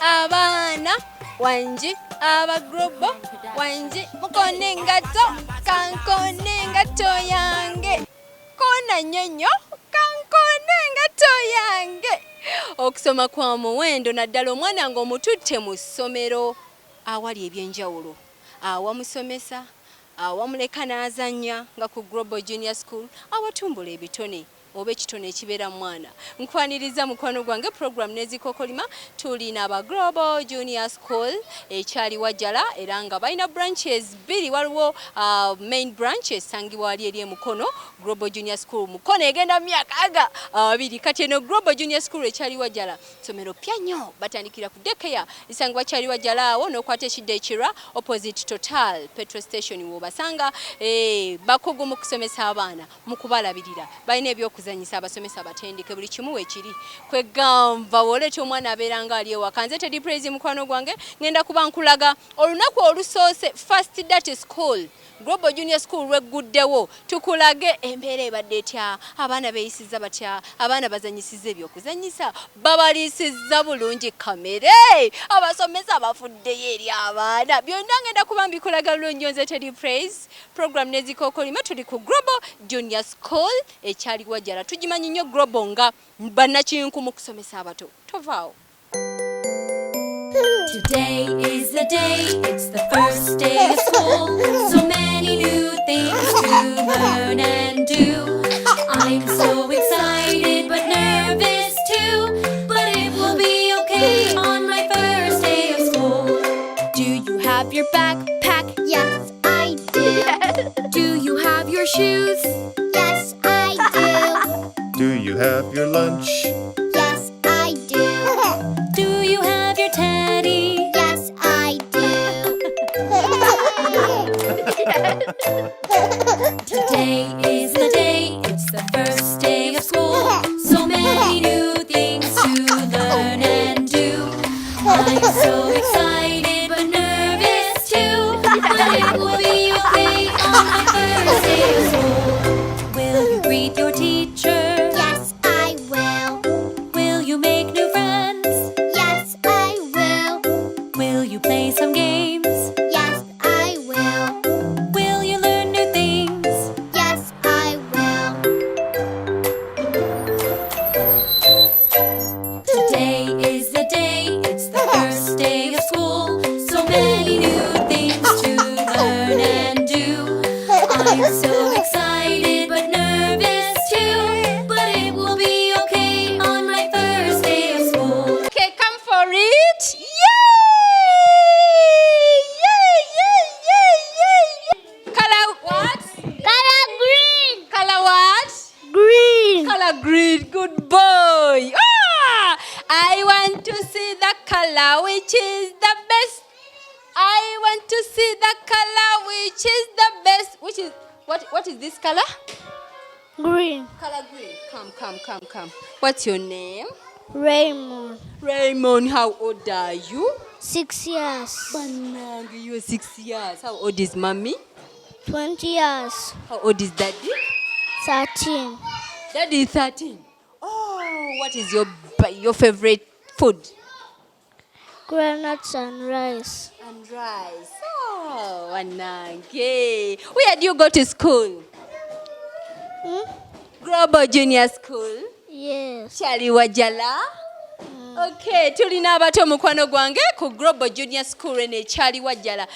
Abaana wanji abagrobo wanji mukone engato kankone engato yange kona nyonyo kankone engato yange. Okusoma kwa muwendo naddala omwana ng'omututte mu ssomero awali ebyenjawulo awamusomesa awamuleka n'azannya nga ku Global Junior School awatumbula ebitone oba ekitone ekibeera mwana. Nkwaniriza mukwano gwange Program Neezikookolima tulina aba Global Junior School Kyaliwajjala era nga balina branches bbiri. Waliwo main branch esangibwa wali eri Mukono Global Junior School Mukono egenda myaka abiri. Kati eno Global Junior School Kyaliwajjala somero pya nnyo batandikira ku daycare esangibwa Kyaliwajjala awo n'okwata ekidde ekirwa opposite Total petrol station w'obasanga bakugu mu kusomesa abaana mu kubalabirira balina ebyokuzanyisa abasomesa batendeke buli kimu weekiri kwegamba woleeta omwana abeeranga ali ewaka. Nze Teddy Praise mukwano gwange ngenda kuba nkulaga olunaku olusoose first day to school Global Junior School lwegguddewo tukulage embeera ebadde etya abaana beeyisiza batya abaana bazanyisiza ebyokuzanyisa babaliisizza bulungi kamere abasomesa bafuddeyo eri abaana byonna ngenda kuba mbikulaga lulungi. Nze Teddy Praise Program Neezikookolima tuli ku Global Junior School Kyaliwajjala tugimanyi nnyo Global nga bannakinku mu kusomesa abato tovaawo. Today is the day, it's the first day of school. So many new things to learn and do. I'm so excited but nervous too. But it will be okay on my first day of school. Do you have your backpack? Yes, I do. Do you have your shoes? Yes, I do. Do you have your lunch? Yes, I do. Do you have your teddy? Yes, I do. Today is the day, it's the first day of school. So many new things to learn and do. I'm so excited but nervous too. But it will be okay on my first day of school. Will you greet your teacher? Yes, I will. Will you make new friends? Yes, I will. Will you play some games? Yes, I will. Will you learn new things? Yes, I will. Today is the day, it's the first day of school. So many new things to learn and do. I'm so excited but nervous too. But it will be okay on my first day of school. Okay, come for it. Yay! Color what? Color green. Color what? Green. Color green. Good boy. I want to see the color which is the best. I want to see the color which is the best. Which is what is this color? Green. Color green. Come. What's your name? Raymond. Raymond. How old are you? 6 years. Banang, you're 6 years. How old is mommy? 20 years. How old is daddy? 13. Daddy is 13. Oh, what is your favorite food? Granuts and rice. And rice. Oh, Wanange. Where do you go to school? Global Junior School. Yes. Kyaliwajjala. Okay, tulina abato mukwano gwange ku Global Junior School ene Kyaliwajjala.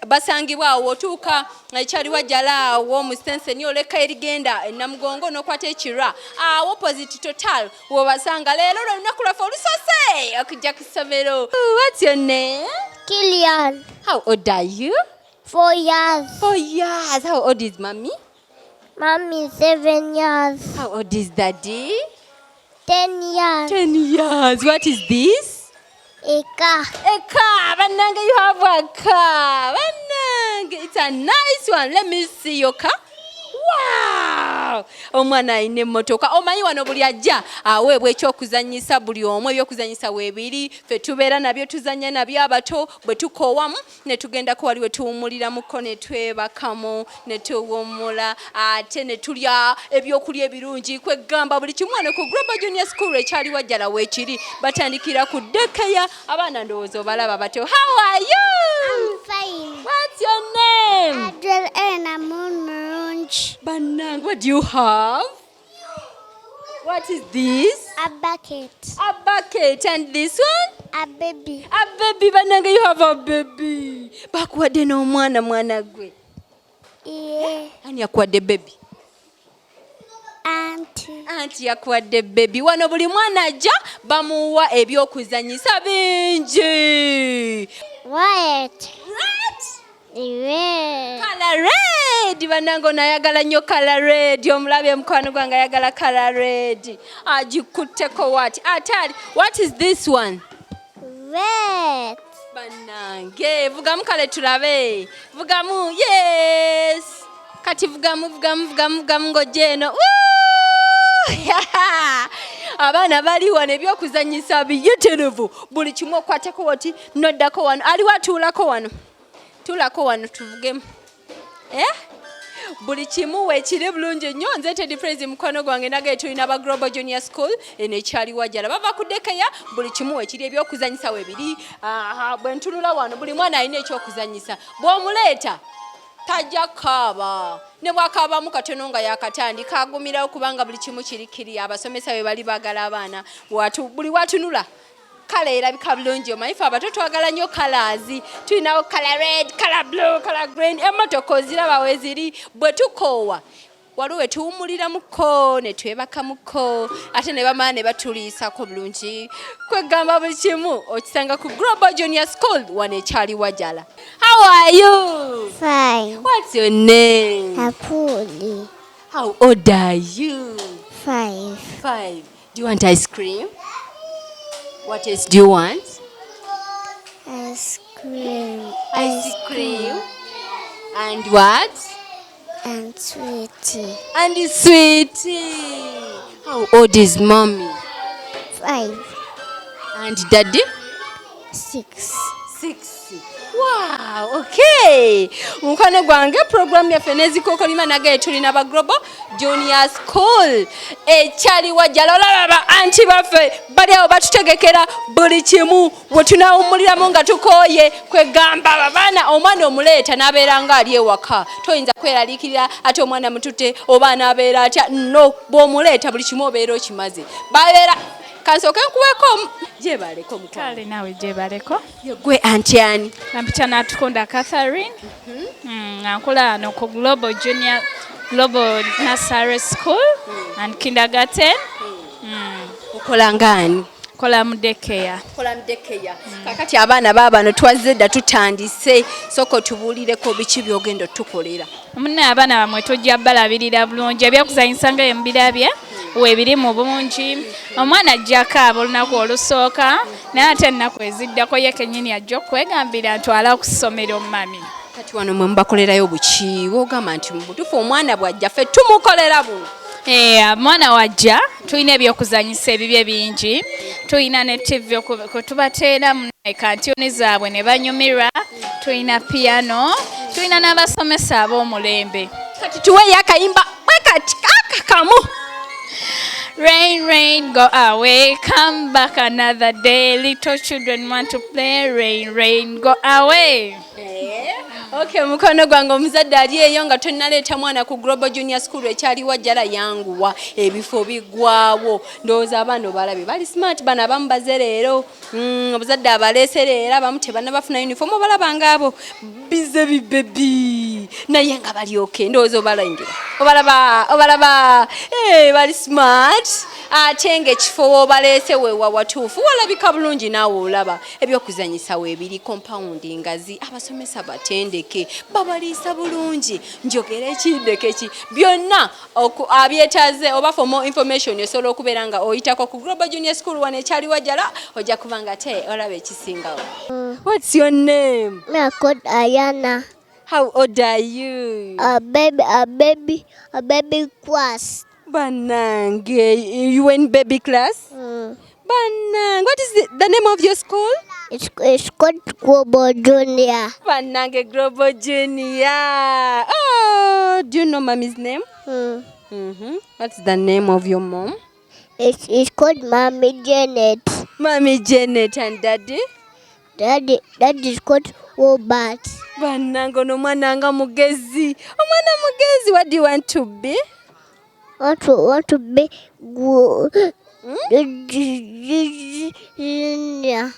Basangibwa awo otuuka Kyaliwajjala awo mu Stenseni oleka erigenda Namugongo n'okwata ekirwa awo opposite Total w'obasanga. Leero olunaku lwaffe olusoose okujja ku ssomero. What's your name? Kilian. How old are you? 4 years. 4 years. How old is mommy? Mommy 7 years. How old is daddy? 10 years. 10 years. What is this? A car. A car. Bananga, you have a car. Bananga. It's a nice one. Let me see your car. Wow. wow omwana ayina emmotoka omanyi wano buli ajja aweebwa ekyokuzanyisa buli omu ebyokuzanyisa weebiri ffe tubeera nabyo tuzanya nabyo abato bwe tukoowamu ne tugendako wali we tuwumuliramuko ne twebakamu ne tuwummula ate ne tulya ebyokulya ebirungi kwegamba buli kimu wano ku Global Junior School Kyaliwajjala weekiri batandikira ku daycare abaana ndowooza obalaba batyo. How are you? I'm fine. What's your name? Adriel and I'm on Birungi. Banang, what do you have? What is this? A bucket. A bucket. And this one? A baby. A baby. Bananga, you have a baby. Bakuwadde n'omwana mwana gwe. Yeah. Ani yakuwadde baby? Auntie. Auntie yakuwadde baby. Wano buli mwana ajja bamuwa ebyokuzanyisa bingi. What? Right? Yeah. Color red. Banango nayagala nnyo color red. Omulabe mukwano gwange ayagala color red. Agikutteko what? Atali. What is this one? Red. Banange. Vugamu kale tulabe. Vugamu. Yes. Kati vugamu ngojeno. Abaana bali wano ebyokuzanyisa biyitirivu. Buli kimu okwateko wati noddako wano. Ali watuulako wano. Tulako wano tuvugemu. Buli kimu weekiri bulungi nnyo. Nze Teddy Praise mukwano gwange nage tulina aba Global Junior School ene Kyaliwajjala. Bava ku daycare buli kimu weekiri ebyokuzanyisa weebiri. Bwe ntunula wano buli mwana alina ekyokuzanyisa. Bw'omuleeta tajja kaaba. Ne bwakaabamu katono nga yakatandika agumirawo kubanga buli kimu kirikiri. Abasomesa be bali baagala abaana. Buli watunula kala erabika bulungi. Omanyi ffe abato twagala nnyo colors. Tulinawo color red, color blue, color green. Emmotoka oziraba we ziri. Bwe tukoowa waliwo we tuwummuliramuko ne twebakamuko ate ne bamala ne batuliisako bulungi. Kwegamba buli kimu okisanga ku Global Junior School wano e Kyaliwajjala. How are you? Fine. What's your name? Apuli. How old are you? 5. 5. Do you want ice cream? What else do you want? Ice cream. Ice cream. And what? And sweetie. And sweetie. How old is mommy? 5. And daddy? 6. 6. Wow, okay. Mukwano gwange program yaffe Neezikookolima nage tulina aba Global Junior School Kyaliwajjala. Olaba anti baffe bali awo batutegekera buli kimu bwe tunawummuliramu nga tukooye. Kwegamba abaana omwana omuleeta n'abeera nga ali ewaka toyinza kweraliikirira ate omwana mutute oba anaabeera atya. No, bw'omuleeta buli kimu obeera okimaze. Babeera kansooke nkuweeko gyebaleko mukwano. Kale nawe gyebaleko. Gwe anti ani? Nampita Natukunda Catherine. Nkola wano ku Global Nursery School and Kindergarten. Okola ngaani? Kola mu daycare. Kola mu daycare. Kakati abaana baabano twazze dda tutandise. Soko tubuulireko biki by'ogenda tukolera. Munne abaana bamwe tujja balabirira bulungi ebyokuzanyisa nga mbirabye weebiri mu bungi. Omwana ajjako aba olunaku olusooka naye ate ennaku eziddako ye kennyini ajja okwegambira ntwala ku ssomero mami. Kati wano mwe mubakolerayo buki? Wogamba nti mu butuufu omwana bw'ajja ffe tumukolera buno. Mwana wajja tulina ebyokuzanyisa ebibye bingi. Tulina ne TV kwe tubateera mu kantuni zaabwe ne banyumirwa. Tulina piano. Tulina n'abasomesa ab'omulembe. Kati tuweeyo akayimba bwe kati kamu. Rain, rain, go away, come back another day. Little children want to play. Rain, rain, go away. Okay, mukono gwange omuzadde ali eyo nga tonnaleeta mwana ku Global Junior School Kyaliwajjala yanguwa ebifo biggwawo. Ndowooza abaana obalabe bali smart bana abamu baze leero. Obuzadde abaleese leero abamu tebannabafuna uniform obalabanga abo bize bibebi naye nga bali okay. Ndowooza obalengera obalaba bali smart ate ng'ekifo w'obaleese weewa watuufu walabika bulungi naawe olaba ebyokuzanyisa weebiri compound ngazi abasomesa batendeke babaliisa bulungi njogera ekiddeke ki byonna abyetaaze oba for more information osobola okubeera nga oyitako ku Global Junior School wano e Kyaliwajjala ojja kubanga te olaba ekisingawo. What's your name? Me called Ayana. How old are you? A baby class. Banange, you in baby class? Banange, what is the name of your school? It's called Global Junior. Banange Global Junior. Oh, do you know mommy's name? What's the name of your mom? It's called Mommy Janet. Mommy Janet and daddy? Daddy is called Robert. Banange no mwana nga mugezi. Omwana mugezi, what do you want to be? Want to be Junior.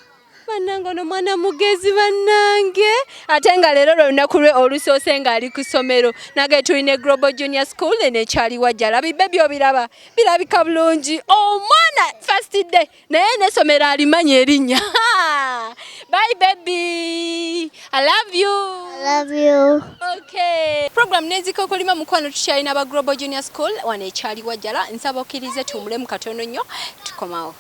Banange no mwana mugezi banange. Ate nga leero lunaku lwe olusoose ng'ali ku ssomero. Nage tulina Global Junior School ne Kyaliwajjala. Bibbe by'obiraba birabika bulungi. Omwana first day naye n'essomero alimanya erinnya. Bye baby. I love you. I love you. Okay. Program Neezikookolima mukwano tukyalina aba Global Junior School wano e Kyaliwajjala. Nsaba okkirize tuwummulemu katono nnyo tukomawo.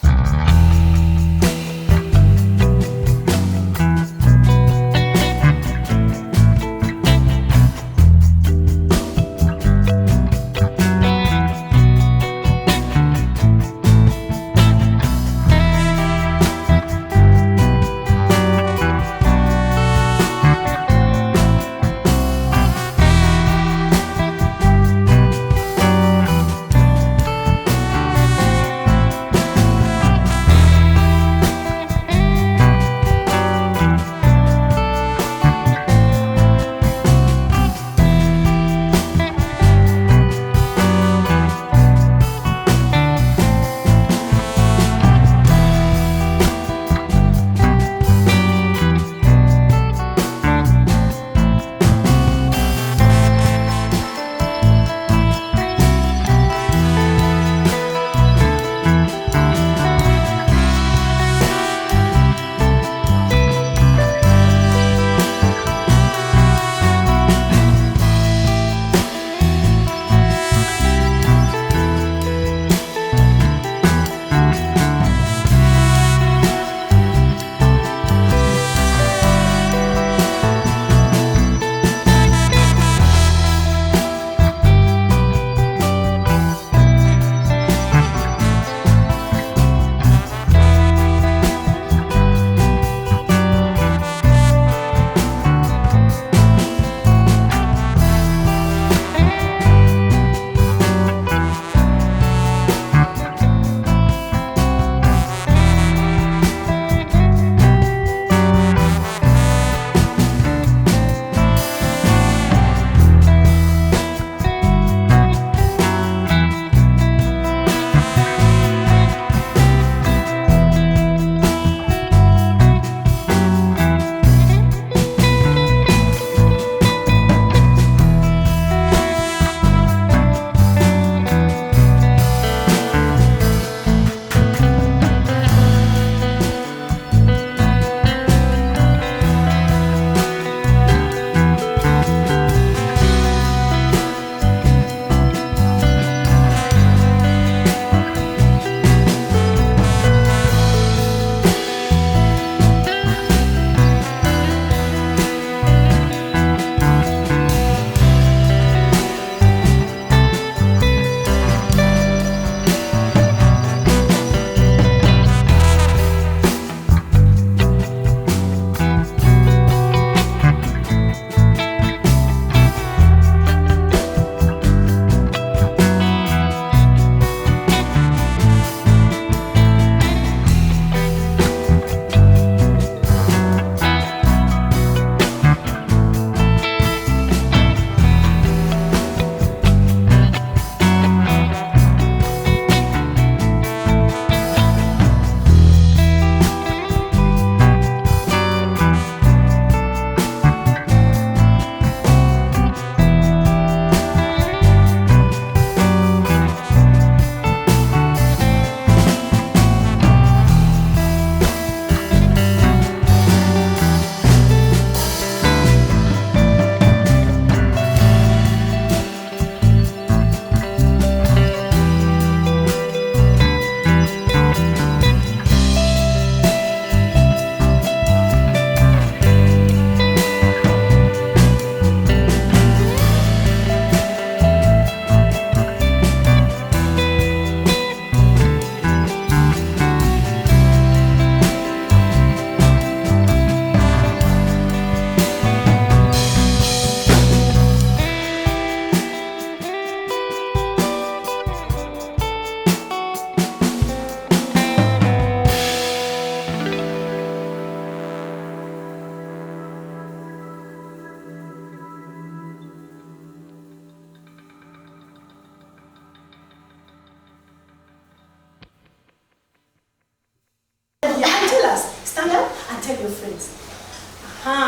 friends.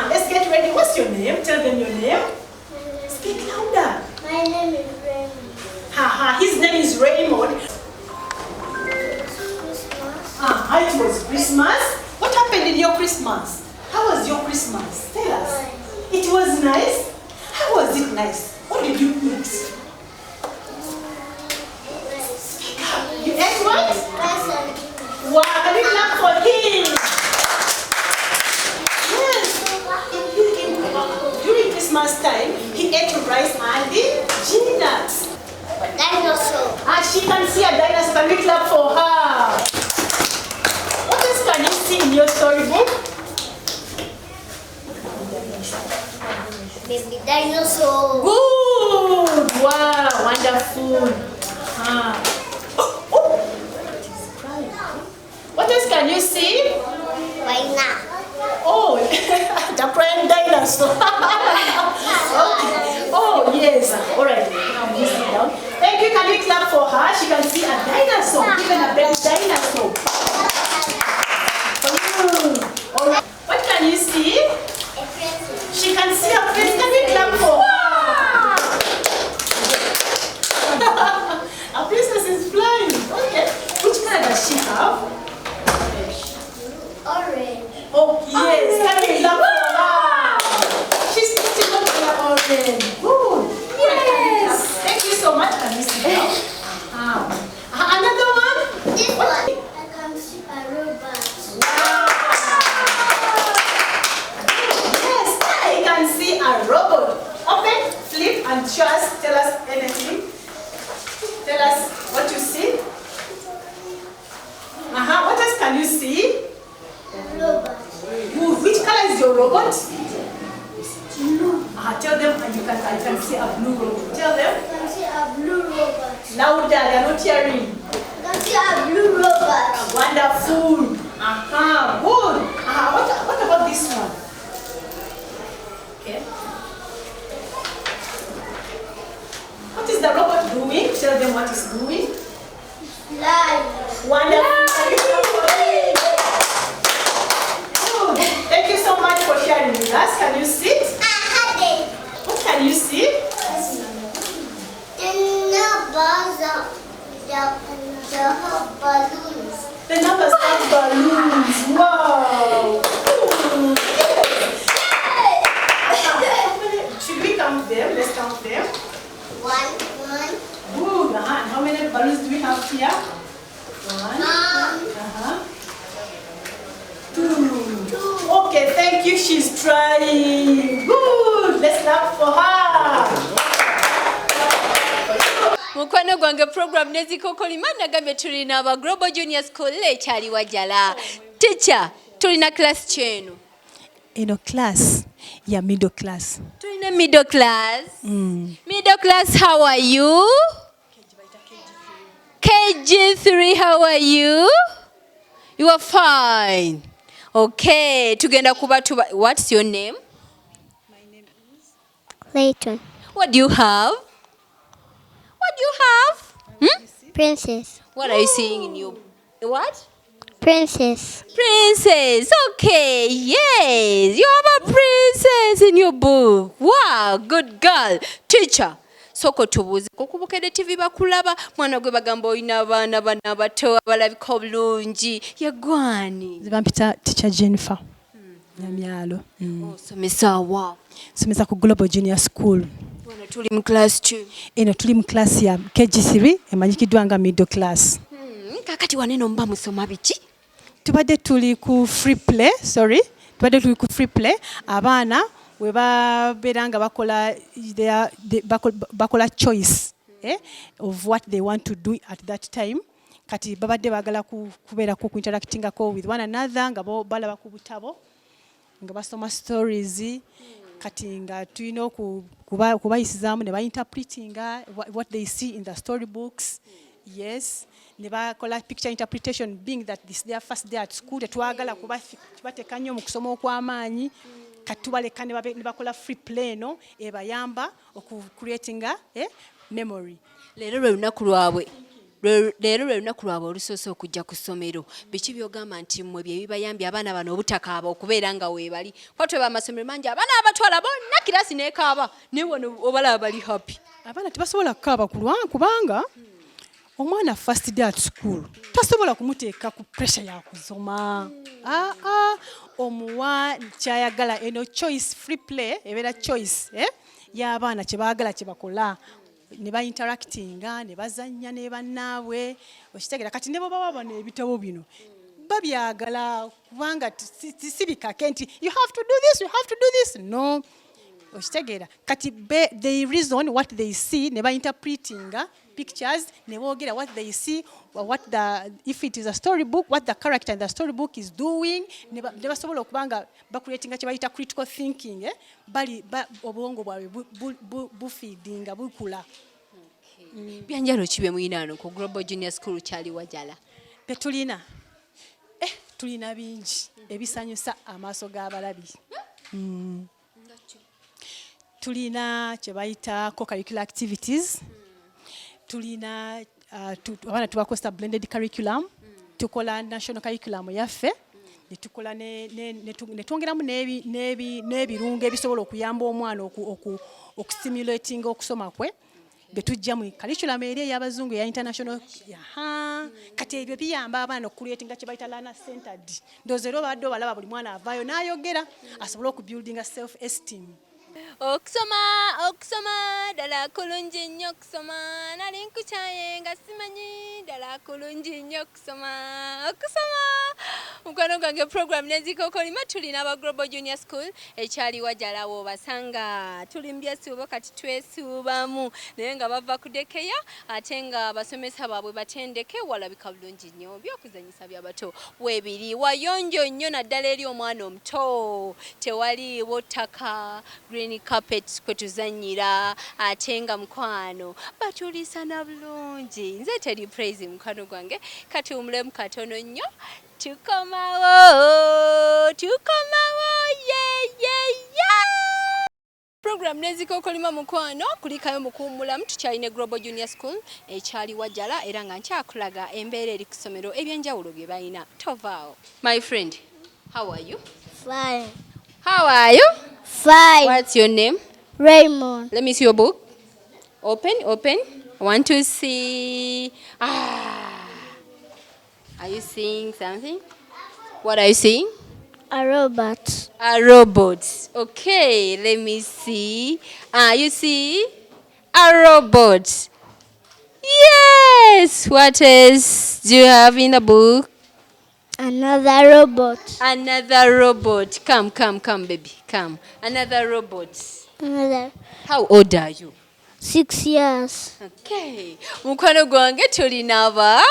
Let's get ready. What's your name? Tell them your name. Speak louder. My name is Raymond. His name is Raymond. It was Christmas. What happened in your Christmas? How was your Christmas? Tell us. It was nice. How was it nice? What did you eat? Speak up. You ate what? Wow, can we clap for him? Yes. During Christmas time, he ate rice and peanuts. Dinosaur. She can see a dinosaur. Can we clap for her? What else can you see in your storybook? Baby dinosaur. Good! Wow, wonderful. What else can you see? Right now. Oh, the praying dinosaur. Okay. Oh, yes. All right. Now you sit down. Thank you. Can you clap for her? She can see a dinosaur, even a baby dinosaur. All right. What can you see? She can see a princess. Can we clap for her? A princess is flying. Okay. Which color does she have? Orange. Oh, yes. Can we clap for her? She's putting on color orange. Good. Yes. Thank you so much. Can we sit down? Another one? This one. I can see a robot. Yes, I can see a robot. Open, flip, and show us. Tell us anything. Tell us what you see. What else can you see? Robot. Good. Which color is your robot? Blue. Tell them I can see a blue robot. Tell them. I can see a blue robot. Louder, they are not hearing. I can see a blue robot. Wonderful. Good. What about this one? Okay. What is the robot doing? Tell them what it's doing. Fly. Wonderful. Good. Thank you so much for sharing with us. Can you sit? What can you see? Balloons. The numbers have balloons. Wow. Should we count them? Let's count them. One. Good. How many balloons do we have here? One. Two. Okay, thank you. She's trying. Good. Let's clap for her. Mukwano gwange program Neezikookolima nagambye tulina aba Global Junior School Kyaliwajjala. Teacher, tulina class chenu. Eno class ya middle class. Tulina middle class. Middle class, how are you? KG3, how are you? You are fine. Okay, tugenda kuba what's your name? My name is Clayton. What do you have? What do you have? Princess. What are you seeing in your... What? Princess. Princess. Okay, yes. You have a princess in your book. Wow, good girl. Teacher. Soko tubuze ku Bukedde TV bakulaba mwana gwe bagamba oyina abaana bana abato abalabika obulungi yagwani. Zibampita teacher Jennifer. Nyamyalo. Somesa wa. Somesa ku Global Junior School. Wana tuli mu class 2. Eno tuli mu class ya KG3 emanyikiddwa nga middle class. Kakati waneno mba musoma biki? Tubadde tuli ku free play, abaana we babeera nga bakola choice of what they want to do at that time. Kati babadde baagala kubeerako ku interactingako with one another nga balaba ku butabo nga basoma stories. Kati nga tulina kubayisizaamu ne interpretinga what they see in the storybooks. Yes. Ne bakola picture interpretation, being that this their first day at school tetwagala kubateeka nnyo mu kusoma okw'amaanyi. Kati tubaleka ne bakola free play no ebayamba creating a memory. Leero lwe lunaku lwabwe leero lwe lunaku lwabwe olusoose okujja ku ssomero biki byogamba nti mmwe bye bibayambye abaana bano obutakaaba okubeera nga weebali kuba tweba amasomero mangi abaana abatwala bonna kiraasi neekaaba naye wano obalaba bali happy. Abaana tebasobola kukaaba kubanga omwana first day at school tasobola kumuteeka ku pressure ya kusoma. Omuwa kyayagala eno choice free play ebeera choice y'abaana kye baagala kye bakola ne ba interactinga ne bazannya ne bannaabwe okitegera kati ne bo baba bano ebitabo bino babyagala kubanga sibikake nti you have to do this no okitegera kati they reason what they see ne ba interpretinga pictures ne boogera what they see if it is a storybook what the character in the storybook is doing ne basobola okubanga bakuleetinga kye bayita critical thinking bali obwongo bwabwe bufeedinga bukula. Byanjalo ki bye muyina wano ku Global Junior School Kyaliwajjala? Tulina bingi ebisanyusa amaaso g'abalabi. Tulina kye bayita co-curricular activities. Tulina abaana tubakosa blended curriculum. Tukola national curriculum yaffe. Ne tukola ne twongeramu n'ebirungo ebisobola okuyamba omwana okustimulating okusoma kwe. Betujja mu curriculum eri ey'abazungu ya international. Kati ebyo biyamba abaana okucreatinga kye bayita learner centered. Ndowooza era obadde obalaba buli mwana avaayo n'ayogera asobole okubuildinga self esteem. Okusoma ddala kulungi nnyo okusoma nali nkukyaye nga simanyi ddala kulungi nnyo okusoma mukwano gwange program Neezikookolima tulina aba Global Junior School Kyaliwajjala wobasanga tuli mu byesuubo kati twesuubamu naye nga bava kudekeya ate nga abasomesa baabwe batendeke walabika bulungi nnyo byokuzanyisa by'abato weebiri wayonjo nnyo naddala eri omwana omuto tewaliiwo ttaka green carpet kwe tuzannyira ate nga mukwano batuliisa na bulungi nze teri praise mukwano gwange kati omulemu katono nnyo tukomawo Program Neezikookolima mukwano kulikayo mukuumulamu tukyalina Global Junior School Kyaliwajjala era nga nkyakulaga embeera eri ku ssomero ebyenjawulo bye balina tovaawo. My friend, how are you? Fine. How are you? Fine. What's your name? Raymond. Let me see your book. Open. I want to see. Are you seeing something? What are you seeing? A robot. A robot. Okay, let me see. You see? A robot. Yes! What else do you have in the book? Another robot. Another robot. Come, baby. Come. Another robot. Another. How old are you? 6 years. Okay. Mukwano gwange tulina aba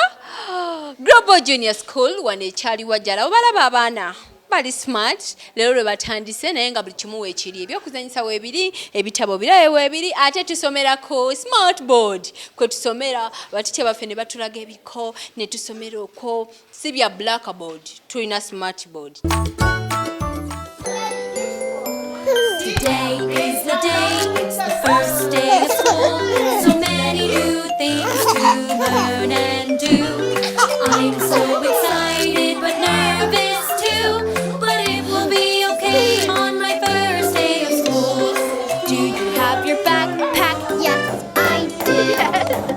Global Junior School wane Kyaliwajjala. Obalaba abaana bali smart. Leero lwe batandise naye nga buli kimu weekiri. Ebyokuzanyisa weebiri, ebitabo birayo weebiri, ate tusomerako smart board. Kwe tusomera batite baffe ne batulaga ebiko ne tusomera okwo si bya blackboard. Tulina smart board. Today is the day, it's the first day of school. So many new things to learn and do. I'm so excited but nervous too. But it will be okay on my first day of school. Do you have your backpack? Yes, I do.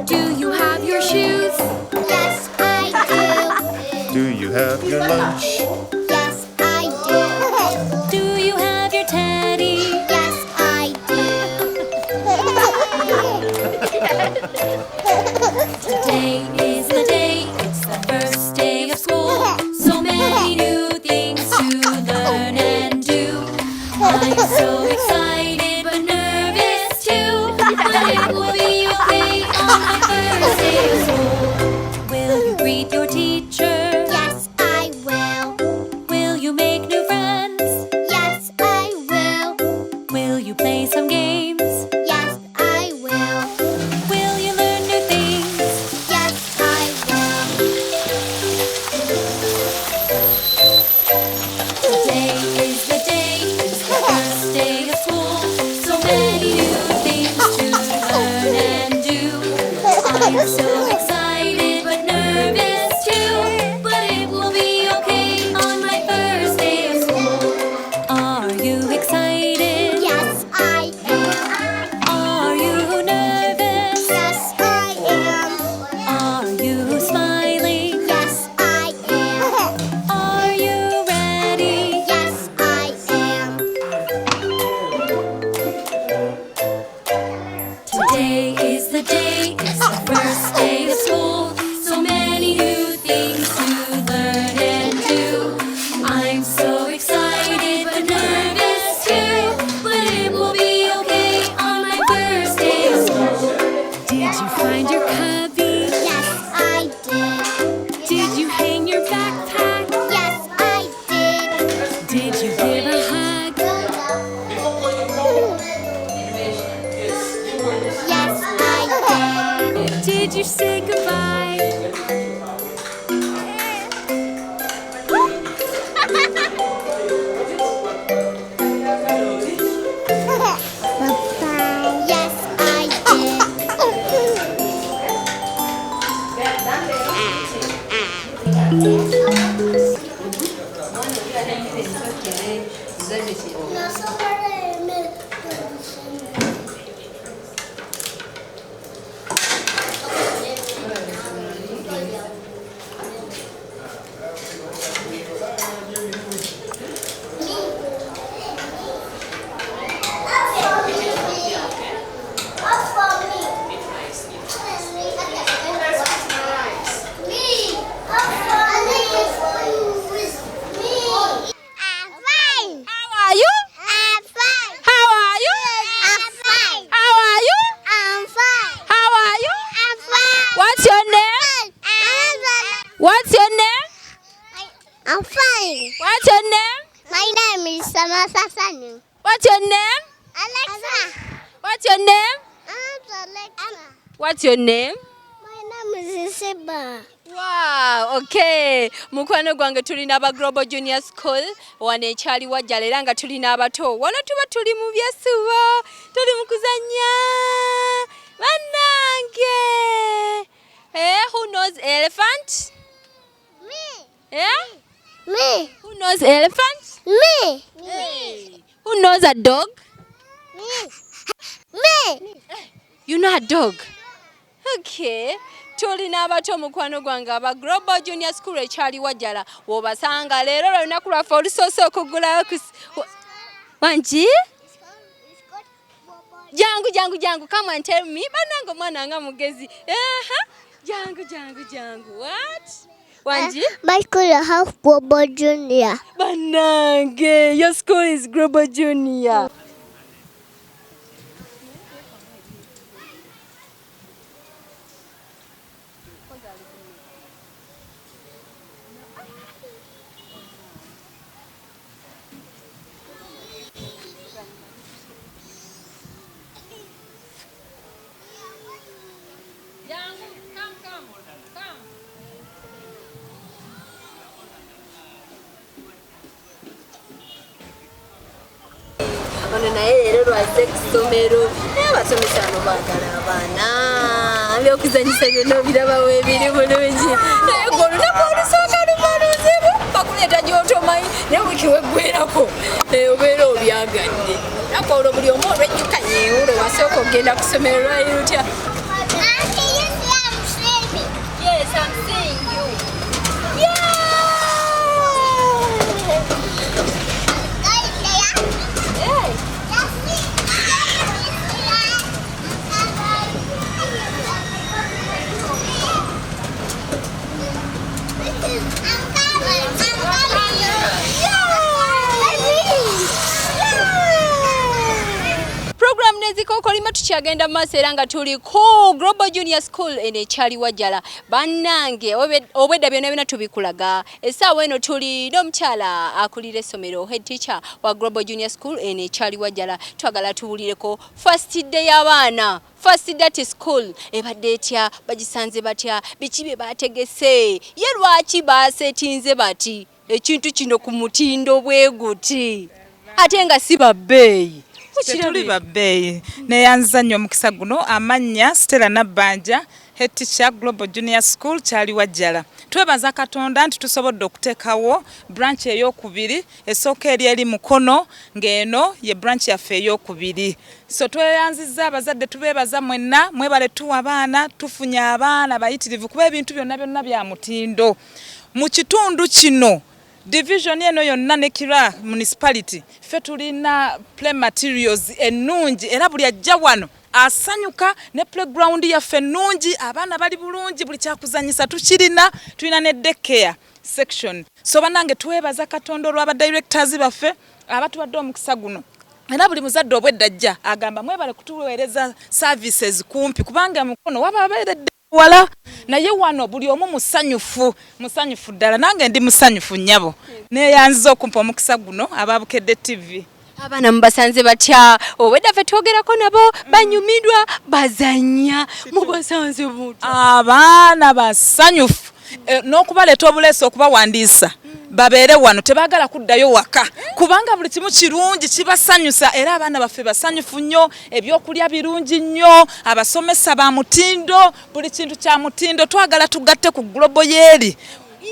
Do you have your shoes? Yes, I do. Do you have your lunch? Yes, I do. Do you have your teddy? Yes, I do. Today is the day, it's the first day of school. So many new things to learn and do. I'm so excited but nervous too. But it will be okay on my first day of school. Will you greet your teacher? Yes, I will. Will you make new friends? Yes, I will. Will you play some games? Yes, I will. Will you learn new things? Yes, I will. Today is the day, it's the first day of school. So many new things to learn and do. I'm so excited is the day, it's the first day of school. So many new things to learn and do. I'm so excited but nervous too. But it will be okay on my first day of school. Did you find your cubby? Yes, I did. Did you hang your backpack? Yes, I did. Did you give a hug? Yes, I did. Did you say goodbye? Yes, I did. How are you? How are you? How are you? How are you? What's your name? What's your name? I'm fine. What's your name? My name is Samasasanu. What's your name? Alexa. What's your name? I'm Alexa. What's your name? My name is Isiba. Wow, okay. Mukwano gwange tulina aba Global Junior School wano e Kyaliwajjala era nga tulina abato. Wano tuba tuli mu byessubo, tuli mu kuzannya. Bannange. Who knows elephant? Me. Yeah? Who knows elephant? Me. Hey. Who knows a dog? Me. You know a dog? Okay. Tulina abato mukwano gwange aba Global Junior School e Kyaliwajjala. Wobasanga leero olunaku lwaffe olusoose okuggulawo Wanji? Jangu. Come and tell me. Banange omwana nga mugezi. Jangu. What? Wanji? My school has Global Junior. Banange, your school is Global Junior. Ono naye leero lwazze ku ssomero naye abasomesa bano baagala abaana ebyokuzanyisa byonna obirabawo ebiri bulungi naye gwe olunaku olusooka luba luzibu bakuleeta gy'otomanyi naye wiiki weggwerako obeera obyagadde naku olwo buli omu olwejjukanye olwo wasooka okgenda ku ssomero lwali lutya. Yes, I'm seeing you. Yeah! Program Neezikookolima tukyagenda maaso era nga tuli ku Global Junior School ene Kyaliwajjala. Bannange obwedda byonna tubikulaga. Essaawa eno tuli n'omukyala akulira essomero head teacher wa Global Junior School ene Kyaliwajjala. Twagala tuwulireko first day y'abaana. First day at school ebadde etya bagisanze batya biki bye baategese ye lwaki baasetinze bati ekintu kino ku mutindo bwe guti ate nga si babbeeyi. Tuli babbeeyi neyanza nnyo omukisa guno amannya Stella Nabbanja head teacher Global Junior School Kyaliwajjala. Twebaza Katonda nti tusobodde okuteekawo branch ey'okubiri esooka eri Mukono ng'eno ye branch yaffe ey'okubiri. So tweyanzizza abazadde tubeebaza mwenna mwebale tuwa abaana tufunye abaana bayitirivu kuba ebintu byonna bya mutindo mu kitundu kino. Division eno yonna ne Kira municipality ffe tulina play materials ennungi era buli ajja wano asanyuka ne playground yaffe nnungi abaana bali bulungi buli kyakuzanyisa tulina ne daycare section so banange twebaza Katonda olw'aba directors baffe abatuwadde omukisa guno era buli muzadde obweddajja agamba mwebale kutuweereza services kumpi kubanga mukono waba abeeredde wala naye wano buli omu musanyufu ddala nange ndi musanyufu nnyabo neeyanziza okumpa omukisa guno aba Bukedde TV. Abaana mubasanze batya obwedda ffe twogerako nabo banyumidwa bazanya mubasanze buti abaana basanyufu n'okubaleeta obuleesi okubawandiisa babeere wano tebaagala kuddayo waka kubanga buli kimu kirungi kibasanyusa era abaana baffe basanyufu nnyo ebyokulya birungi nnyo abasomesa ba mutindo buli kintu kya mutindo twagala tugatte ku global yeeri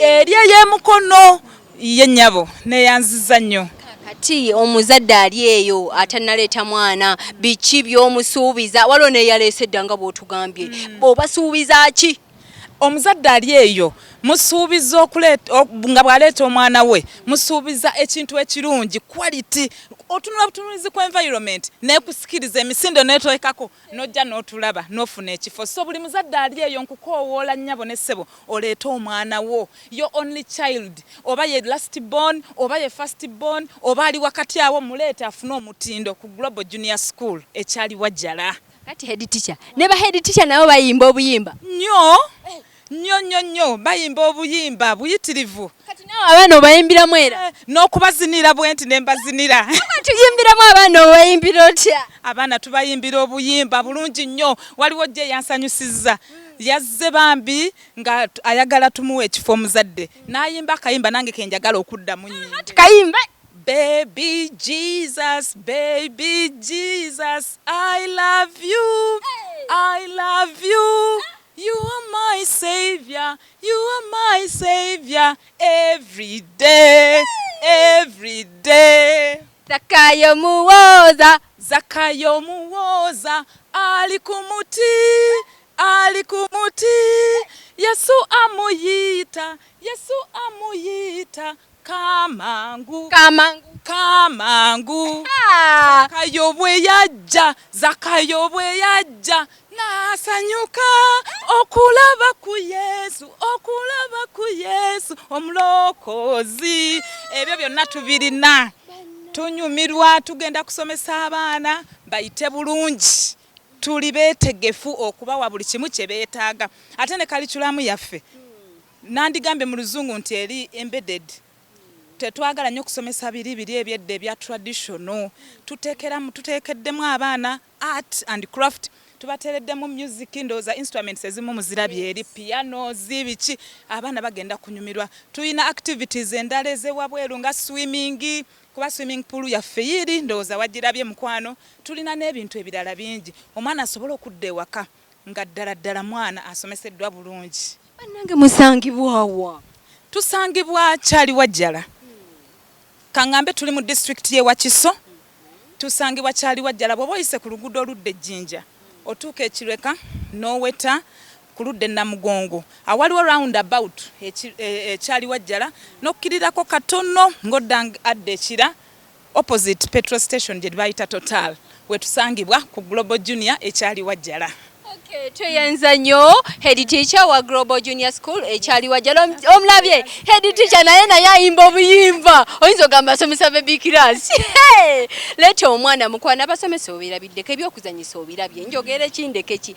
eri ey'emukono ye nnyabo neeyanziza nnyo. kati omuzadde ali eyo atannaleeta mwana biki by'omusuubiza waliwo neeyaleese edda nga bw'otugambye obasuubiza ki? Omuzadde ali eyo musuubiza nga bw'aleeta omwana we musuubiza ekintu ekirungi quality otunula butunulizi ku environment neekusikiriza emisindo neetwekako nojja n'otulaba n'ofuna ekifo so buli muzadde ali eyo nkukoowoola nnyabo ne ssebo oleeta omwana wo your only child oba ye last born oba ye first born oba ali wakati awo muleeta afune omutindo ku Global Junior School ekyaliwajjala. Kati head teacher ne ba head teacher nabo bayimba obuyimba nnyo bayimba obuyimba buyitirivu. Kati nawe abaana obayimbiramu era n'okubazinira bwe nti ne mbazinira tuyimbiramu abaana obayimbira otya? Abaana tubayimbira obuyimba bulungi nnyo waliwo gye yansanyusizza yazze bambi nga ayagala tumuwa ekifo omuzadde n'ayimba akayimba nange kenjagala okuddamu nnyimba kayimba Baby Jesus, I love you, I love you. You are my savior, every day, every day. Zakayo muwoza, ali ku muti, Yesu amuyita, kamangu. Zakayo bwe yajja n'asanyuka okulaba ku Yesu omulokozi ebyo byonna tubirina tunyumirwa tugenda kusomesa abaana bayite bulungi tuli beetegefu okubawa buli kimu kye beetaaga ate ne kaliculamu yaffe nandigambye mu luzungu nti eri embedded tetwagala nnyo kusomesa biri ebyedda ebya traditional tuteekeddemu abaana art and craft tubateereddemu music ndowooza instruments ezimu muzirabye eri piano zibiki abaana bagenda kunyumirwa tulina activities endala ezewabweru nga swimming kuba swimming pool yaffe yiri ndowooza wagirabye mukwano tulina n'ebintu ebirala bingi omwana asobola okudda ewaka nga ddala mwana asomeseddwa bulungi. Bannange musangibwawa? Tusangibwa Kyaliwajjala. Kangambe tuli mu district ye Wakiso. Tusangibwa Kyaliwajjala bw'oba oyise ku luguudo oludda Ejjinja otuuka ekireka n'oweta ku ludda Namugongo awaliwo roundabout Kyaliwajjala n'okkirirako katono ng'odda adda ekira opposite petrol station gye bayita Total wetusangibwa ku Global Junior Kyaliwajjala. Okay, tuyenza nnyo head teacher wa Global Junior School Kyaliwajjala omulabye head teacher naye ayimba obuyimba oyinza ogamba asomesa baby class leeta omwana mukwana abasomesa obirabiddeko ebyokuzanyisa obirabye njogera ekindeke ki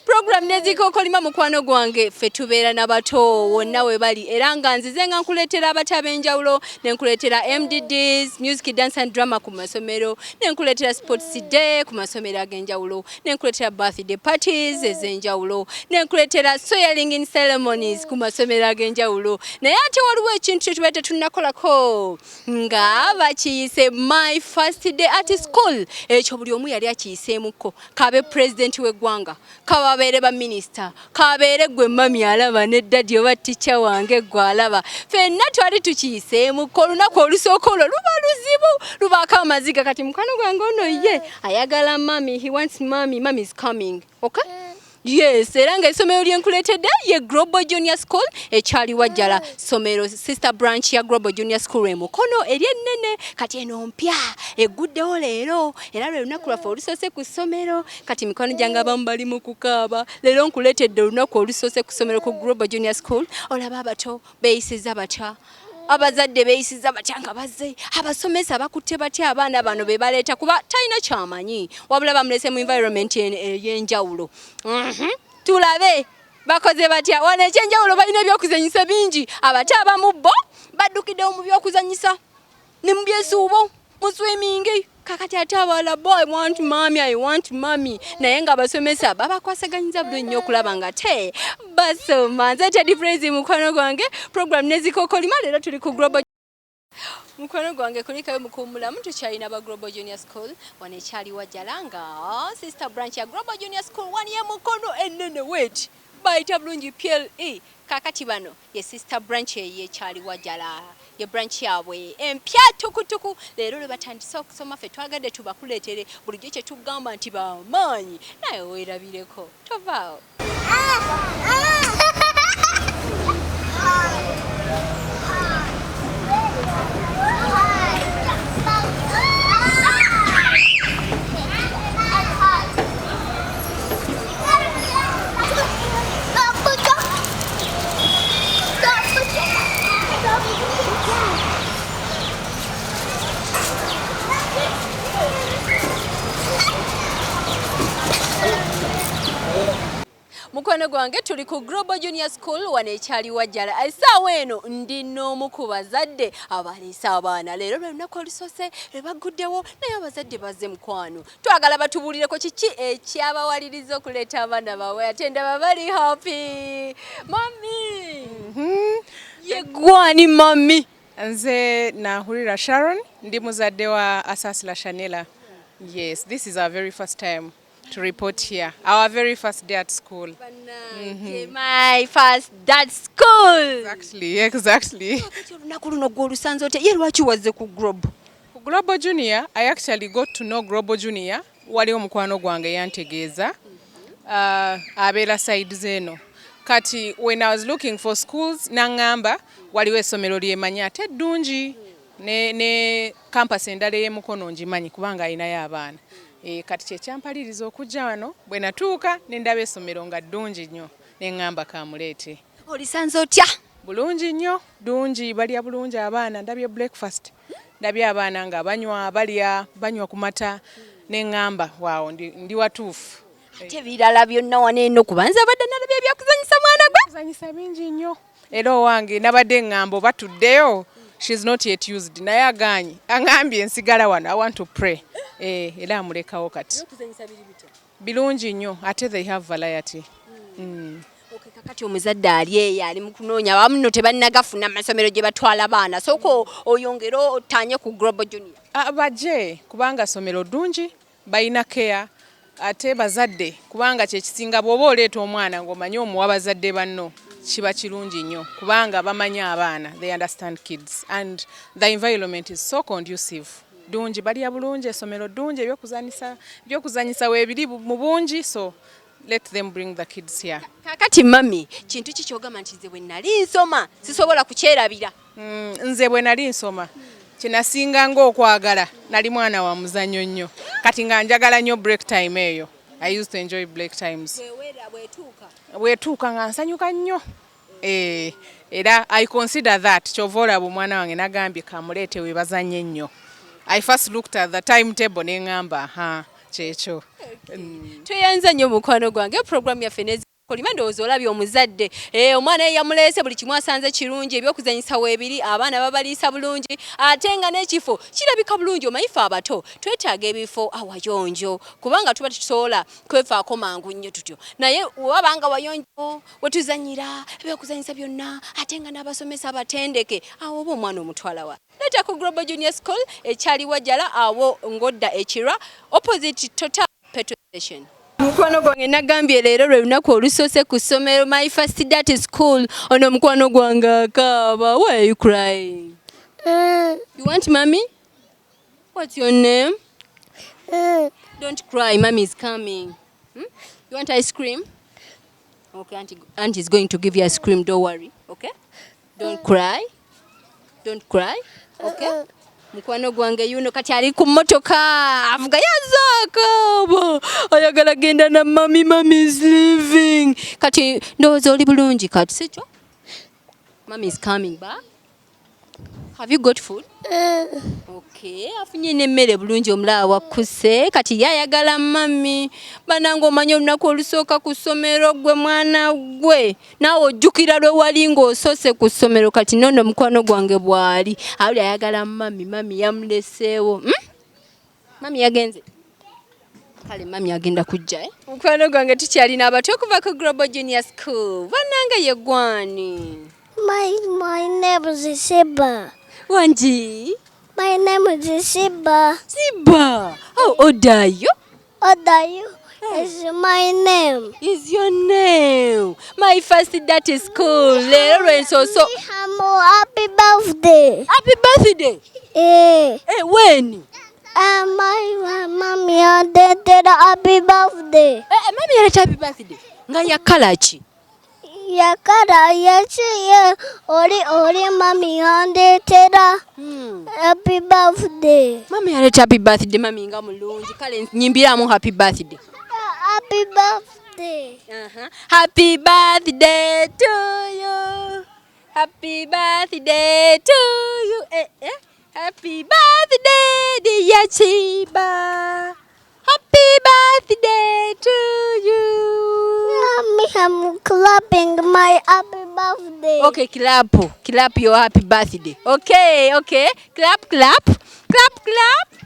program Neezikookolima mukwano gwange ffe tubeera n'abato wonna we bali era nga nzize nga nkuleetera abato ab'enjawulo ne nkuleetera MDDs music dance and drama ku masomero ne nkuleetera sports day ku masomero ag'enjawulo ne nkuleetera birthday parties ez'enjawulo ne nkuleetera swearing in ceremonies ku masomero ag'enjawulo naye ate waliwo ekintu kye tubeera tetunnakolako nga bakiyise my first day at school ekyo buli omu yali akiyiseemuko kabe president w'eggwanga kababeere ba minisita kabeere gwe mami alaba ne daddy oba ticca wange gwe alaba ffenna twali tukiyiseemuko olunaku olusooka olwo luba luzibu lubaako amaziga kati mukwano gwange ono ye ayagala mami he wants mami is coming okay Yes, era ng'essomero lye nkuleetedde ye Global Junior School Kyaliwajjala, ssomero sister branch ya Global Junior School e Mukono ery'ennene. Kati eno mpya eguddewo leero era lwe lunaku lwaffe olusoose ku ssomero. Kati mikono gyange abamu bali mu kukaaba. Leero nkuleetedde olunaku olusoose ku ssomero ku Global Junior School. Olaba abato beeyisiza batya, abazadde beeyisiza batya nga bazze, abasomesa bakutte batya abaana bano be baleeta kuba talina kyamanyi wabula bamulese mu environment ey'enjawulo. Tulabe bakoze batya wano ekyenjawulo balina ebyokuzanyisa bingi. Abato abamu bo baddukiddewo mu byokuzanyisa ne mu byesuubo mu swimming. Kakati ate abalala bo I want mommy naye nga abasomesa babakwasaganyiza bulo nnyo okulaba nga te basoma. Nze Teddy Praise mukwano gwange program Neezikookolima leero tuli ku Global mukwano gwange kulikayo mukuumulamu tukyalina ba Global Junior School wano Kyaliwajjala nga sister branch ya Global Junior School wano ye Mukono ennene wet bayita bulungi PLE. Kakati bano ye sister branch ye Kyaliwajjala ye branch yaabwe empya tukutuku. Leero lwe batandise okusoma ffe twagadde tubakuleetere bulijjo kye tugamba nti bamaanyi naye weerabireko tovaawo. Mukwano gwange tuli ku Global Junior School wano Kyaliwajjala. Essaawa eno ndi n'omu ku bazadde abaleese abaana. Leero lwe lunaku olusoose lwe baguddewo naye abazadde bazze mukwano. Twagala batubuulireko kiki ekyabawaliriza okuleeta abaana baabwe ate ndaba bali happy. Mami! Ye gwani mami? Nze Nahurira Sharon, ndi muzadde wa Asasila Shanela. Yes, this is our very first time to report here. Our very first day at school. My first day at school. Exactly. Olunaku luno gwe olusanze otya ye lwaki wazze ku Global? Ku Global Junior, I actually got to know Global Junior. Waliwo mukwano gwange yantegeeza. Abeera side zeno. Kati when I was looking for schools nangamba waliwo essomero lyemanyi ate ddungi ne campus endala y'e Mukono ngimanyi kubanga alinayo abaana. Kati kyekyampaliriza okujja wano bwe natuuka ne ndaba essomero nga ddungi nnyo ne ŋŋamba kamuleete. Olisanze otya? Bulungi nnyo, ddungi, balya bulungi abaana. Ndabye breakfast, ndabye abaana nga banywa ku mata ne ŋŋamba waawo ndi watuufu. Ate birala byonna wano eno kubanza abadde nalabye ebyakuzanyisa mwana gwe? Kuzanyisa bingi nnyo. Era owange nabadde ŋŋamba batuddeyo. She's not yet used. Naye aganye aŋambye nsigala wano. I want to pray. Era amulekawo kati. Birungi nnyo ate they have variety. Kakati omuzadde ali eyo ali mu kunoonya abamu nno tebannagafuna amasomero gye batwala baana. Sooka oyongere ottaanye ku Global Junior. Bajje kubanga ssomero ddungi balina care ate bazadde kubanga kyekisinga bw'oba oleeta omwana ng'omanyi omuwa bazadde banno kiba kirungi nnyo kubanga bamanyi abaana. They understand kids and the environment is so conducive. Ddungi balya bulungi, essomero ddungi, ebyokuzanyisa weebiri mu bungi, so let them bring the kids here. Kakati mami, kintu ki ky'ogamba nti nze bwe nnali nsoma sisobola kukyerabira? Nze bwe nali nsoma kyenasinganga okwagala nali mwana wa muzannyo nnyo. Kati nga njagala nnyo break time eyo. I used to enjoy break times. Bwetuuka nga nsanyuka nnyo. Era I consider that kyova olaba omwana wange nagambye kamuleete we bazannye nnyo. I first looked at the timetable ne ŋŋamba kyekyo. Tweyanza nnyo mukwano gwange program yaffe Neezikookolima ndowooza olabye omuzadde. Omwana ye yamuleese buli kimu asanze kirungi, ebyokuzanyisa weebiri, abaana babaliisa bulungi ate nga n'ekifo kirabika bulungi. Omanyi ffe abato twetaaga ebifo awayonjo kubanga tuba tusobola kwefaako mangu nnyo tutyo. Naye wabanga wayonjo wetuzanyira ebyokuzanyisa byonna ate nga n'abasomesa abatendeke awo oba omwana omutwala wa. Leeta ku Global Junior School Kyaliwajjala awo ngodda ekirwa opposite Total Petrol Station. Mukwano gwange nagambye leero lwe lunaku olusoose ku ssomero my first day at school. Ono mukwano gwange akaaba. Why are you crying? You want mommy? What's your name? Don't cry, mommy is coming. You want ice cream? Okay, auntie is going to give you a scream. Don't worry. Okay? Don't cry. Don't cry. Okay? Mukwano gwange yuno kati ali ku mmotoka avuga yazakaba ayagala genda na mami is leaving kati ndowooza oli bulungi kati sikyo mami is coming back. Have you got food? Okay, afunye n'emmere bulungi omulala wakkuse kati yayagala mami banange omanye olunaku olusooka ku ssomero gwe mwana gwe naawe ojjukira lwe wali ng'osose ku ssomero kati nono mukwano gwange bw'ali awuli ayagala mami yamuleseewo mami yagenze kale mami agenda kujja mukwano gwange tukyalina abato okuva ku Global Junior School banange ye gwani. My name is Siba. Wanji? My name is Siba. Siba. How old are you? What are you? Is my name. Is your name? My first day at school. So. Happy birthday. Happy birthday. Eh. Hey, when? My mommy did happy birthday. Mommy had a happy birthday. Ngaya kalachi. Yakara yachi ori mommy happy birthday. Mommy had a happy birthday. Mommy nga mulungi kale nyimbiramu happy birthday. Happy birthday. Happy birthday to you. Happy birthday to you. Happy birthday dear Chiba. Happy birthday to you. I'm clapping my happy birthday. Okay, clap your happy birthday. Okay. Clap.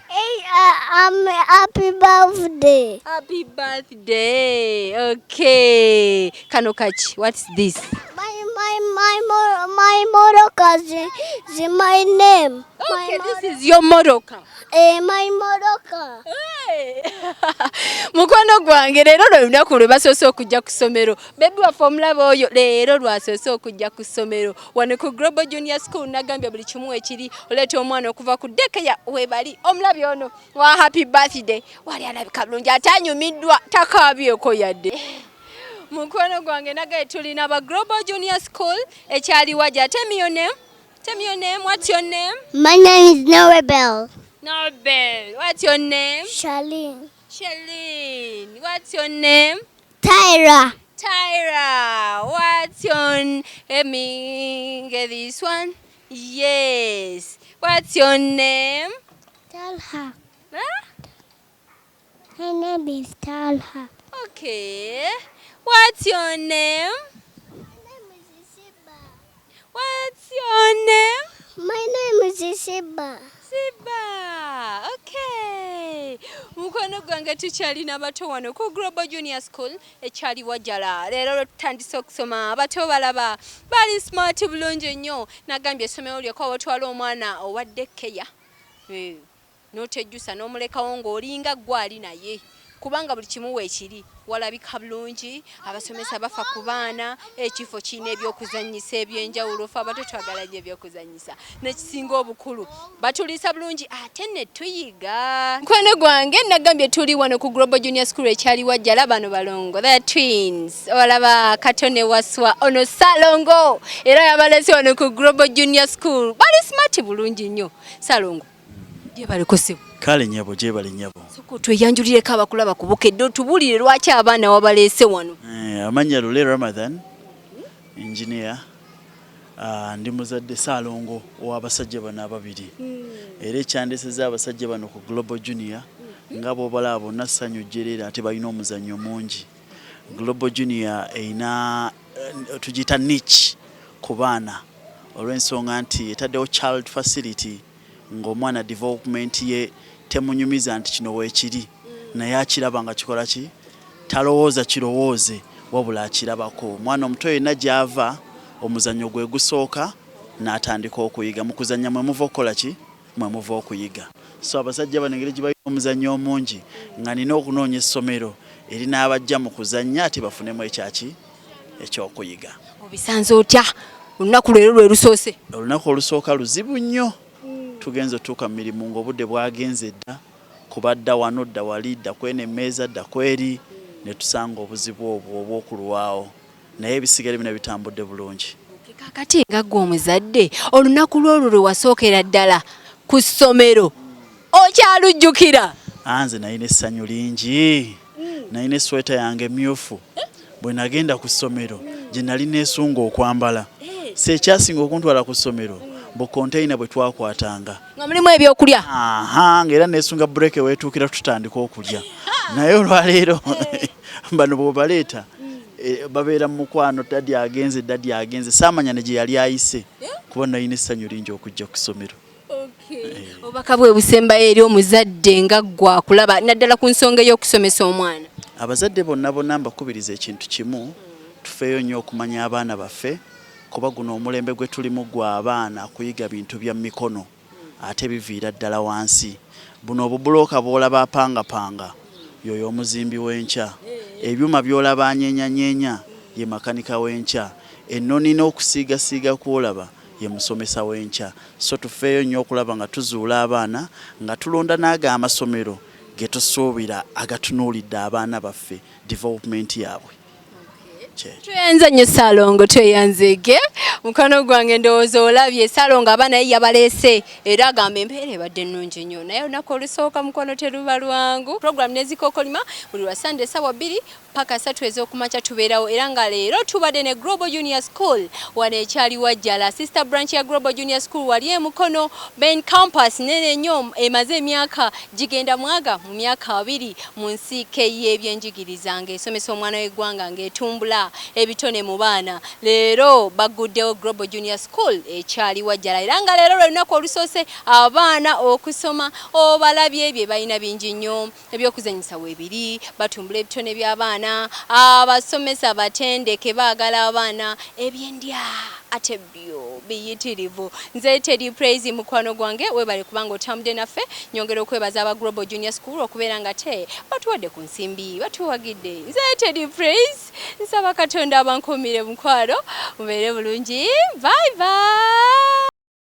Hey, I'm happy birthday. Happy birthday. Okay. Kanokachi, what's this? My motoka is my name. Okay, this is your motoka. My motoka. Hey. Mukwano gwange leero olunaku lwe basoose okujja ku ssomero. Bebi waffe omulaba oyo leero lwasoose okujja ku ssomero. Wano ku Global Junior School nagambye buli kimu ekiri oleeta omwana okuva ku ddekeya webali. Omulabi ono wa happy birthday. Wali alabika bulungi ate anyumiddwa takaabyeko yadde. Mukwano gwange nagaye tulina aba Global Junior School ekyaliwajjala. Tell me your name. What's your name? My name is Norbel. Norbel. What's your name? Charlene. What's your name? Tyra. What's your name? Let me get this one. Yes. What's your name? Talha. Huh? My name is Talha. Okay. What's your name? My name is Siba. What's your name? My name is Siba. Siba. Okay. Mukwano gwange tukyalina abato wano ku Global Junior School ekyaliwajjala. Leero tutandise okusoma abato balaba bali smart bulungi nnyo. Nagambye essomero lyeko awatwala omwana owadde keya. N'otejjusa n'omulekawo ng'olinga gwali naye. Kubanga buli kimu weekiri walabika bulungi abasomesa bafa ku baana ekifo kiina ebyokuzannyisa ebyenjawulo fe abato twagala nnyo ebyokuzannyisa n'ekisinga obukulu batuliisa bulungi ate ne tuyiga. Mukwano gwange nagambye tuli wano ku Global Junior School ekyaliwajjala bano balongo the twins olaba Katone Waswa ono Salongo era yabalese wano ku Global Junior School bali smart bulungi nnyo. Salongo gye balikosebwa kale nyabo gyebale nyabo tweyanjulireko abakulaba ku Bukedde otubulire lwaki abaana wabaleese wano. Amanya Lule Ramadan engineer ndi muzadde Salongo ow'abasajja bano ababiri era ekyandeseza abasajja bano ku Global Junior nga bw'obalaba bonna ssanyu jjereere ate balina omuzannyo mungi. Global Junior erina tugiyita niche ku baana olw'ensonga nti etaddewo child facility ng'omwana development ye temunyumiza nti kino weekiri naye akiraba nga kikola ki talowooza kirowooze wabula akirabako. Omwana omuto yenna gy'ava omuzannyo gwe gusooka n'atandika okuyiga. Mu kuzannya mwe muva okukola ki mwe muva okuyiga. So abasajja bano engeri gye balina omuzannyo omungi nga nina okunoonya essomero erina abajja mu kuzannya ate bafunemu ekyaki ekyokuyiga. Obisanze otya olunaku leero lwe lusoose? Olunaku olusooka luzibu nnyo. Tugenze otuuka mu mirimu ng'obudde bwagenze dda kubadda wano dda wali dda kwene emmeeza dda kweri ne tusanga obuzibu obwo obw'okulwawo naye ebisigale bina bitambudde bulungi. Kakati nga gwe omuzadde olunaku lwolwo lwe wasookera ddala ku ssomero okyalujjukira? Anze nalina essanyu lingi, nalina esweta yange emyufu bwe nagenda ku ssomero gye nali neesunga okwambala. Si ekyasinga okuntwala ku ssomero bukonteyina bwe twakwatanga nga mulimu ebyokulya. ng'era neesunga bureke weetuukira tutandika okulya. Naye olwaleero bano bw'obaleeta babeera mu mukwano, dadi agenze saamanya ne gye yali ayise kuba nalina essanyu lingi okujja ku ssomero. Obubaka bwe busembayo eri omuzadde nga ggwe akulaba naddala ku nsonga ey'okusomesa omwana? Abazadde bonna mbakubiriza ekintu kimu, tufeeyo nnyo okumanya abaana baffe kuba guno omulembe gwe tulimu gwa abaana kuyiga bintu bya mikono ate biviira ddala wansi. Buno obubulooka bw'olaba apangapanga yoyo omuzimbi w'enkya, ebyuma by'olaba anyeenya ye makanika w'enkya, ennoni n'okusiigasiiga kw'olaba ye musomesa w'enkya. So tufeeyo nnyo okulaba nga tuzuula abaana nga tulonda n'ago amasomero ge tusuubira agatunuulidde abaana baffe development yaabwe. Tweyanza nnyo Ssaalongo, tweyanzege mukwano gwange ndowooza olabye Ssaalongo abaana ye yabaleese era agamba empeera ebadde nnungi nnyo naye olunaku olusooka mukono teruba lwangu. Program Neezikookolima buli lwa Sunday ssaawa 2 paka 3 ez'okumakya tubeerawo era nga leero tubadde ne Global Junior School wano e Kyaliwajjala. Sister branch ya Global Junior School wali emukono main campus nene nnyo emaze emyaka gigenda mwaga mu myaka 2 mu nsiike y'ebyenjigiriza ng'esomesa omwana w'eggwanga ng'etumbula ebitone mu baana. Leero baguddewo Global Junior School e Kyaliwajjala era nga leero lwe lunaku olusoose abaana okusoma obalabye bye balina bingi nnyo, ebyokuzanyisa weebiri, batumbula ebitone by'abaana, abasomesa batendeke baagala abaana, ebyendya ate byo biyitirivu. Nze Teddy Praise mukwano gwange webale kubanga otambudde naffe, nyongera okwebaza aba Global Junior School okubeera nga te batuwadde ku nsimbi batuwagidde. Nze Teddy Praise nsaba Katonda abankumire mukwano mubeere bulungi. Bye bye.